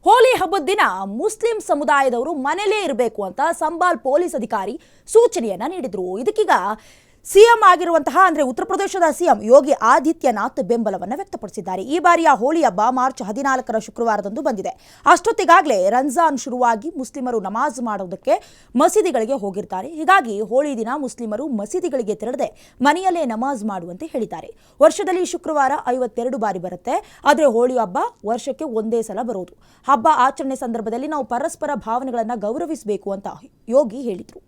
ಹೋಲಿ ಹಬ್ಬದ ದಿನ ಮುಸ್ಲಿಂ ಸಮುದಾಯದವರು ಮನೆಯಲ್ಲೇ ಇರಬೇಕು ಅಂತ ಸಂಬಾಲ್ ಪೊಲೀಸ್ ಅಧಿಕಾರಿ ಸೂಚನೆಯನ್ನ ನೀಡಿದ್ರು. ಇದಕ್ಕೀಗ ಸಿಎಂ ಆಗಿರುವಂತಹ ಅಂದ್ರೆ ಉತ್ತರ ಪ್ರದೇಶದ ಸಿಎಂ ಯೋಗಿ ಆದಿತ್ಯನಾಥ್ ಬೆಂಬಲವನ್ನು ವ್ಯಕ್ತಪಡಿಸಿದ್ದಾರೆ. ಈ ಬಾರಿಯ ಹೋಳಿ ಹಬ್ಬ ಮಾರ್ಚ್ 14ರ ಶುಕ್ರವಾರದಂದು ಬಂದಿದೆ. ಅಷ್ಟೊತ್ತಿಗಾಗಲೇ ರಂಜಾನ್ ಶುರುವಾಗಿ ಮುಸ್ಲಿಮರು ನಮಾಜ್ ಮಾಡೋದಕ್ಕೆ ಮಸೀದಿಗಳಿಗೆ ಹೋಗಿರ್ತಾರೆ. ಹೀಗಾಗಿ ಹೋಳಿ ದಿನ ಮುಸ್ಲಿಮರು ಮಸೀದಿಗಳಿಗೆ ತೆರಳದೆ ಮನೆಯಲ್ಲೇ ನಮಾಜ್ ಮಾಡುವಂತೆ ಹೇಳಿದ್ದಾರೆ. ವರ್ಷದಲ್ಲಿ ಶುಕ್ರವಾರ 52 ಬಾರಿ ಬರುತ್ತೆ. ಆದರೆ ಹೋಳಿ ಹಬ್ಬ ವರ್ಷಕ್ಕೆ ಒಂದೇ ಸಲ ಬರೋದು. ಹಬ್ಬ ಆಚರಣೆ ಸಂದರ್ಭದಲ್ಲಿ ನಾವು ಪರಸ್ಪರ ಭಾವನೆಗಳನ್ನು ಗೌರವಿಸಬೇಕು ಅಂತ ಯೋಗಿ ಹೇಳಿದರು.